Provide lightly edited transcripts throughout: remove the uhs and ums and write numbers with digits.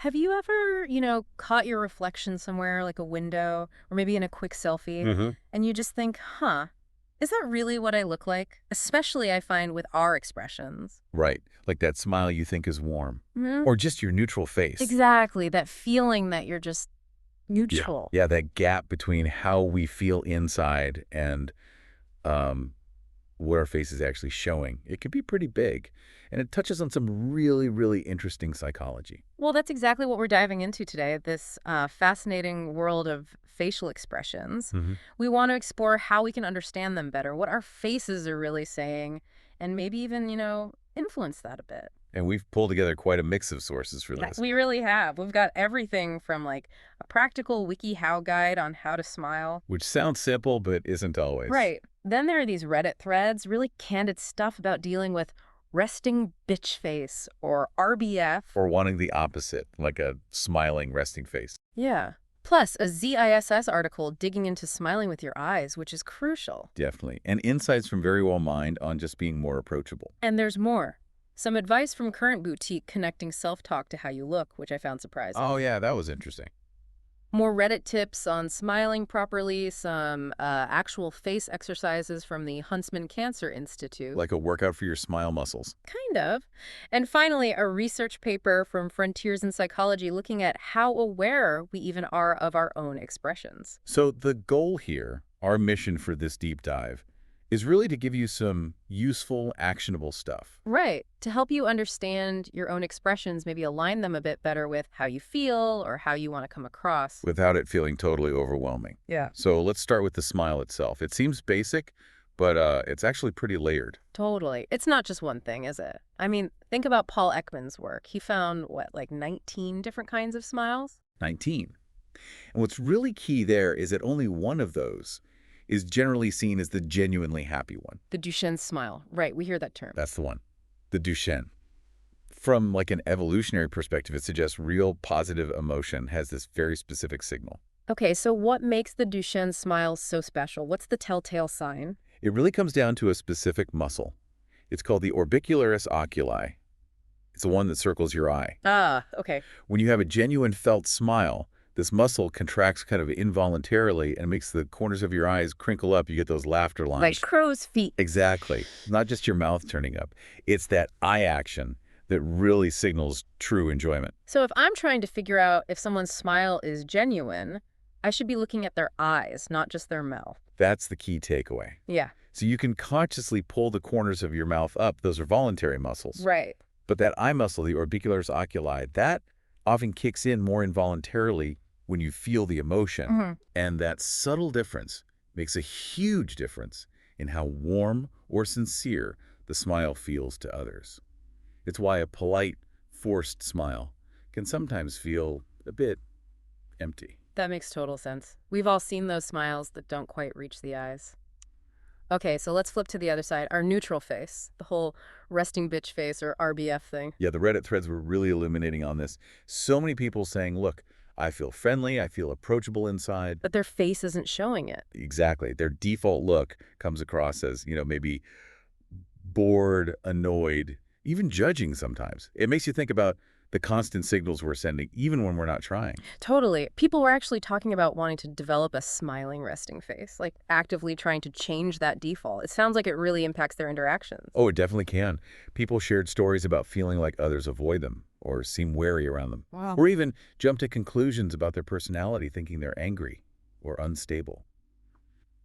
Have you ever, caught your reflection somewhere, like a window, or maybe in a quick selfie, Hmm. and you just think, huh, is that really what I look like? Especially, I find, with our expressions. Right. Like that smile you think is warm. Hmm. Or just your neutral face. Exactly. That feeling that you're just Yeah. neutral. Yeah, that gap between how we feel inside and um, what our face is actually showing. It can be pretty big. And it touches on some really, really interesting psychology. Well, that's exactly what we're diving into today, this fascinating world of facial expressions. Hmm. We want to explore how we can understand them better, what our faces are really saying, and maybe even, influence that a bit. And we've pulled together quite a mix of sources for Yeah, this, we really have. We've got everything from like a practical WikiHow guide on how to smile. which sounds simple but isn't always. Right. Then there are these Reddit threads, really candid stuff about dealing with resting bitch face or RBF. Or wanting the opposite, like a smiling, resting face. Yeah. Plus, a ZISS article digging into smiling with your eyes, which is crucial. Definitely. And insights from Very Well Mind on just being more approachable. And there's more. Some advice from Current Boutique connecting self-talk to how you look, which I found surprising. Oh, yeah, that was interesting. More Reddit tips on smiling properly, some actual face exercises from the Huntsman Cancer Institute. Like a workout for your smile muscles. Kind of. And finally, a research paper from Frontiers in Psychology looking at how aware we even are of our own expressions. So the goal here, our mission for this deep dive, is really to give you some useful, actionable stuff Right. To help you understand your own expressions, maybe align them a bit better with how you feel or how you want to come across. without it feeling totally overwhelming. Yeah. So let's start with the smile itself. It seems basic, but it's actually pretty layered. Totally. It's not just one thing, is it? I mean, think about Paul Ekman's work. He found, what, like 19 different kinds of smiles? 19. And what's really key there is that only one of those is generally seen as the genuinely happy one. The Duchenne smile. Right, we hear that term. That's the one. The Duchenne. From like an evolutionary perspective, it suggests real positive emotion has this very specific signal. Okay, so what makes the Duchenne smile so special? What's the telltale sign? It really comes down to a specific muscle. It's called the orbicularis oculi. It's the one that circles your eye. Ah, okay. When you have a genuine felt smile, this muscle contracts kind of involuntarily and makes the corners of your eyes crinkle up. You get those laughter Like lines. crow's feet. Exactly. Not just your mouth turning up. It's that eye action that really signals true enjoyment. So if I'm trying to figure out if someone's smile is genuine, I should be looking at their eyes, not just their mouth. That's the key takeaway. Yeah, So you can consciously pull the corners of your mouth up. Those are voluntary muscles. right. But that eye muscle, the orbicularis oculi, that often kicks in more involuntarily when you feel the emotion. Mhm. And that subtle difference makes a huge difference in how warm or sincere the smile feels to others. It's why a polite, forced smile can sometimes feel a bit empty. That makes total sense. We've all seen those smiles that don't quite reach the eyes. Okay, so let's flip to the other side, our neutral face, the whole resting bitch face or RBF thing. Yeah, the Reddit threads were really illuminating on this. So many people saying, look, I feel friendly, I feel approachable inside. But their face isn't showing it. Exactly. Their default look comes across as, maybe bored, annoyed, even judging sometimes. It makes you think about the constant signals we're sending, even when we're not trying. Totally. People were actually talking about wanting to develop a smiling resting face, like actively trying to change that default. It sounds like it really impacts their interactions. Oh, it definitely can. People shared stories about feeling like others avoid them or seem wary around them, Wow. or even jump to conclusions about their personality thinking they're angry or unstable.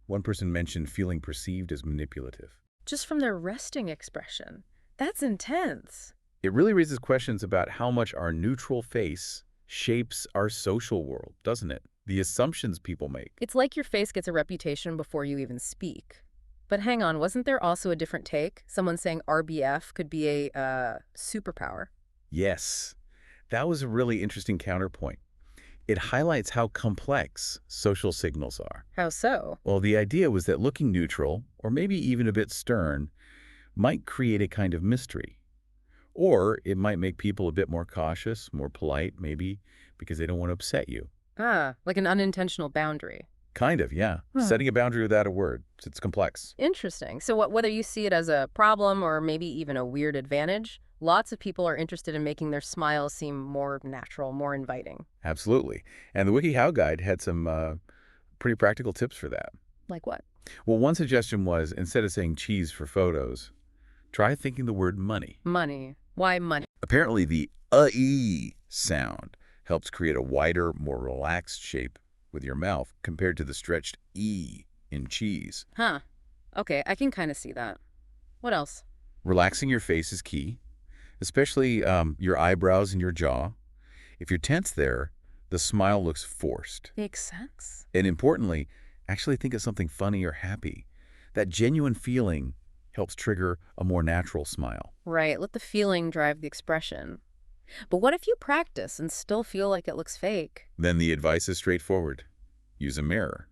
One person mentioned feeling perceived as manipulative. Just from their resting expression. That's intense. It really raises questions about how much our neutral face shapes our social world, doesn't it? The assumptions people make. It's like your face gets a reputation before you even speak. But hang on, wasn't there also a different take? Someone saying RBF could be a superpower. Yes, that was a really interesting counterpoint. It highlights how complex social signals are. How so? Well, the idea was that looking neutral, or maybe even a bit stern, might create a kind of mystery. Or it might make people a bit more cautious, more polite, maybe, because they don't want to upset you. Ah, like an unintentional boundary. Kind of, yeah. Huh. Setting a boundary without a word. It's complex. Interesting. So whether you see it as a problem or maybe even a weird advantage, Lots of people are interested in making their smiles seem more natural, more inviting. Absolutely. And the WikiHow guide had some pretty practical tips for that. Like what? Well, one suggestion was instead of saying cheese for photos, try thinking the word money. Money. Why money? Apparently, the e sound helps create a wider, more relaxed shape with your mouth compared to the stretched e in cheese. Huh. Okay, I can kind of see that. What else? Relaxing your face is key, especially your eyebrows and your jaw. If you're tense there, the smile looks forced. Makes sense. And importantly, actually think of something funny or happy. That genuine feeling helps trigger a more natural smile. Right, let the feeling drive the expression. But what if you practice and still feel like it looks fake? Then the advice is straightforward. Use a mirror.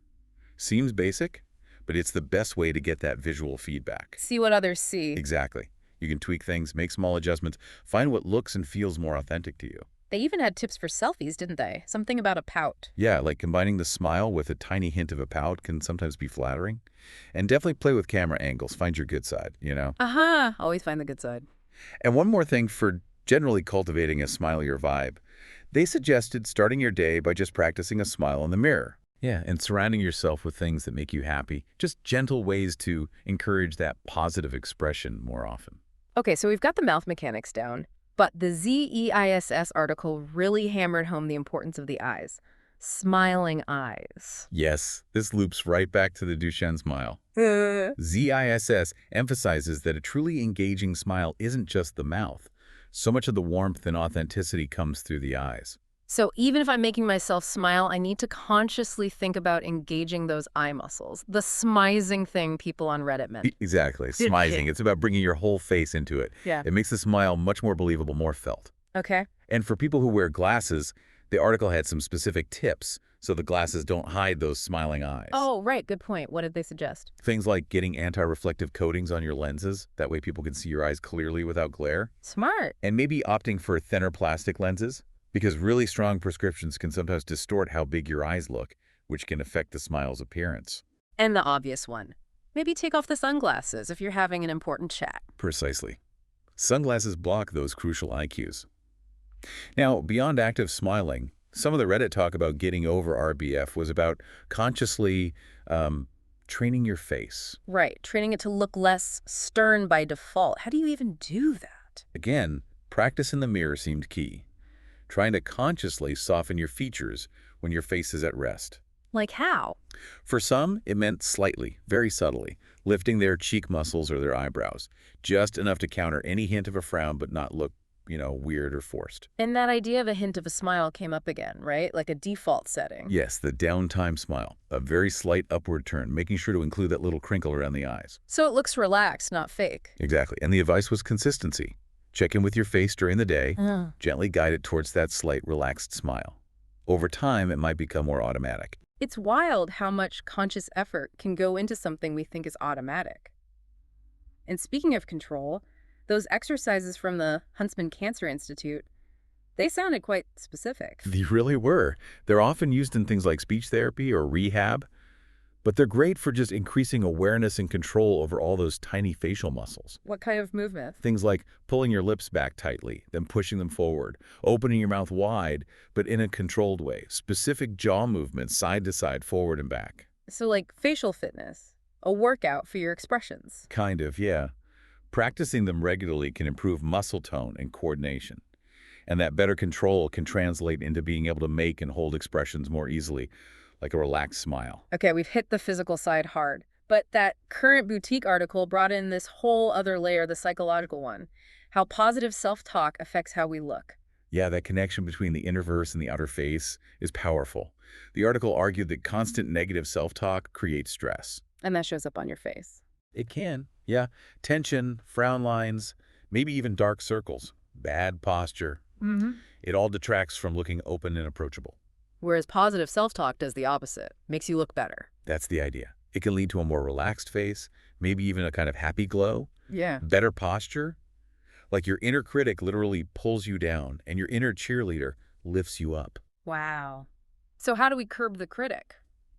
Seems basic, but it's the best way to get that visual feedback. See what others see. Exactly. You can tweak things, make small adjustments, find what looks and feels more authentic to you. They even had tips for selfies, didn't they? Something about a pout. Yeah, like combining the smile with a tiny hint of a pout can sometimes be flattering. And definitely play with camera angles. Find your good side. Aha! Always find the good side. And one more thing for generally cultivating a smilier vibe. They suggested starting your day by just practicing a smile in the mirror. Yeah, and surrounding yourself with things that make you happy. Just gentle ways to encourage that positive expression more often. Okay, so we've got the mouth mechanics down, but the ZEISS article really hammered home the importance of the eyes. Smiling eyes. Yes, this loops right back to the Duchenne smile. ZISS emphasizes that a truly engaging smile isn't just the mouth. So much of the warmth and authenticity comes through the eyes. So even if I'm making myself smile, I need to consciously think about engaging those eye muscles. The smizing thing people on Reddit meant. Exactly, smizing. It's about bringing your whole face into it. Yeah. It makes the smile much more believable, more felt. Okay. And for people who wear glasses, the article had some specific tips so the glasses don't hide those smiling eyes. Oh, right. Good point. What did they suggest? Things like getting anti-reflective coatings on your lenses. That way people can see your eyes clearly without glare. Smart. And maybe opting for thinner plastic lenses, because really strong prescriptions can sometimes distort how big your eyes look, which can affect the smile's appearance. And the obvious one. Maybe take off the sunglasses if you're having an important chat. Precisely. Sunglasses block those crucial eye cues. Now, beyond active smiling, some of the Reddit talk about getting over RBF was about consciously training your face. Right. Training it to look less stern by default. How do you even do that? Again, practice in the mirror seemed key. Trying to consciously soften your features when your face is at rest. Like how? For some, it meant slightly, very subtly, lifting their cheek muscles or their eyebrows, just enough to counter any hint of a frown but not look, weird or forced. And that idea of a hint of a smile came up again, right? Like a default setting. Yes, the downtime smile, a very slight upward turn, making sure to include that little crinkle around the eyes. So it looks relaxed, not fake. Exactly, and the advice was consistency. Check in with your face during the day, gently guide it towards that slight, relaxed smile. Over time, it might become more automatic. It's wild how much conscious effort can go into something we think is automatic. And speaking of control, those exercises from the Huntsman Cancer Institute, they sounded quite specific. They really were. They're often used in things like speech therapy or rehab, but they're great for just increasing awareness and control over all those tiny facial muscles. What kind of movement? Things like pulling your lips back tightly, then pushing them forward, opening your mouth wide, but in a controlled way. Specific jaw movements, side to side, forward and back. So like facial fitness, a workout for your expressions. Kind of, yeah. Practicing them regularly can improve muscle tone and coordination. And that better control can translate into being able to make and hold expressions more easily, like a relaxed smile. Okay, we've hit the physical side hard, but that current boutique article brought in this whole other layer, the psychological one, how positive self-talk affects how we look. Yeah, that connection between the inner verse and the outer face is powerful. The article argued that constant negative self-talk creates stress. And that shows up on your face. It can, yeah. Tension, frown lines, maybe even dark circles, bad posture. It all detracts from looking open and approachable. Whereas positive self-talk does the opposite, makes you look better. That's the idea. It can lead to a more relaxed face, maybe even a kind of happy glow, Yeah. better posture. Like your inner critic literally pulls you down and your inner cheerleader lifts you up. Wow. So how do we curb the critic?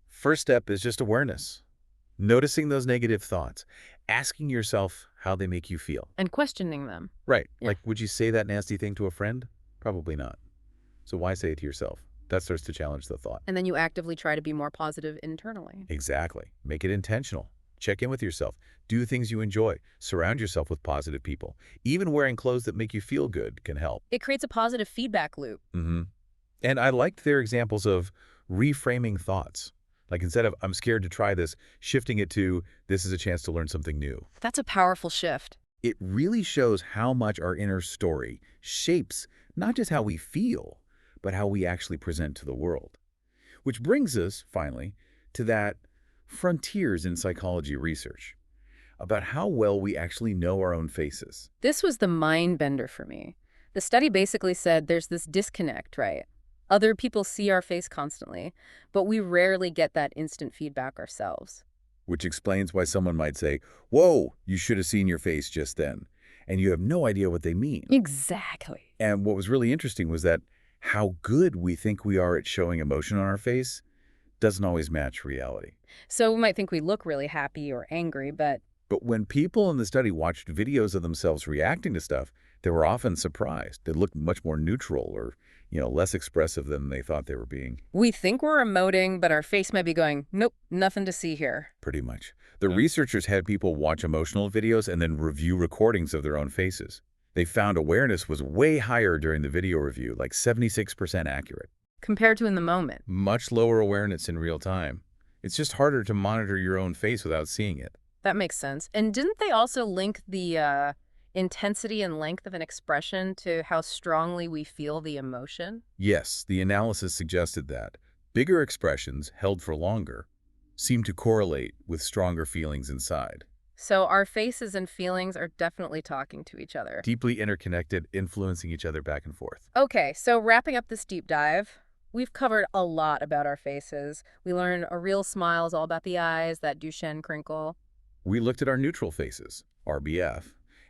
First step is just awareness. Noticing those negative thoughts, asking yourself how they make you feel. And questioning them. Right. Yeah. Like, would you say that nasty thing to a friend? Probably not. So why say it to yourself? That starts to challenge the thought. And then you actively try to be more positive internally. Exactly. Make it intentional. Check in with yourself. Do things you enjoy. Surround yourself with positive people. Even wearing clothes that make you feel good can help. It creates a positive feedback loop. And I liked their examples of reframing thoughts. Like instead of, I'm scared to try this, shifting it to, this is a chance to learn something new. That's a powerful shift. It really shows how much our inner story shapes not just how we feel, but how we actually present to the world. Which brings us, finally, to that frontiers in psychology research about how well we actually know our own faces. This was the mind bender for me. The study basically said there's this disconnect, right? Other people see our face constantly, but we rarely get that instant feedback ourselves. Which explains why someone might say, whoa, you should have seen your face just then. And you have no idea what they mean. Exactly. And what was really interesting was that how good we think we are at showing emotion on our face doesn't always match reality. So we might think we look really happy or angry, but But when people in the study watched videos of themselves reacting to stuff, they were often surprised. They looked much more neutral or, less expressive than they thought they were being. we think we're emoting, but our face might be going, nope, nothing to see here. Pretty much. The researchers had people watch emotional videos and then review recordings of their own faces. They found awareness was way higher during the video review, like 76% accurate. Compared to in the moment. Much lower awareness in real time. It's just harder to monitor your own face without seeing it. That makes sense. And didn't they also link the intensity and length of an expression to how strongly we feel the emotion? Yes, the analysis suggested that bigger expressions held for longer seem to correlate with stronger feelings inside. So our faces and feelings are definitely talking to each other. Deeply interconnected, influencing each other back and forth. Okay, so wrapping up this deep dive, we've covered a lot about our faces. We learned a real smile is all about the eyes, that Duchenne crinkle. We looked at our neutral faces, RBF,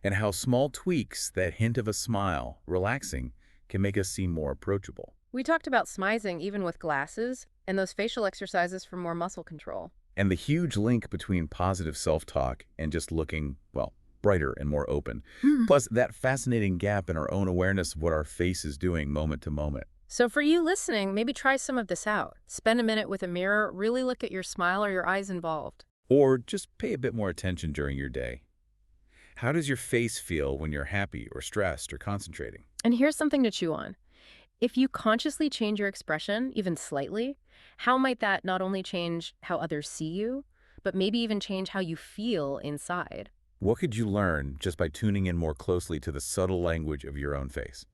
and how small tweaks that hint of a smile, relaxing, can make us seem more approachable. We talked about smizing even with glasses and those facial exercises for more muscle control. And the huge link between positive self-talk and just looking, well, brighter and more open. Plus, that fascinating gap in our own awareness of what our face is doing moment to moment. So for you listening, maybe try some of this out. Spend a minute with a mirror, really look at your smile or your eyes involved. Or just pay a bit more attention during your day. How does your face feel when you're happy or stressed or concentrating? And here's something to chew on. If you consciously change your expression, even slightly, how might that not only change how others see you, but maybe even change how you feel inside? What could you learn just by tuning in more closely to the subtle language of your own face?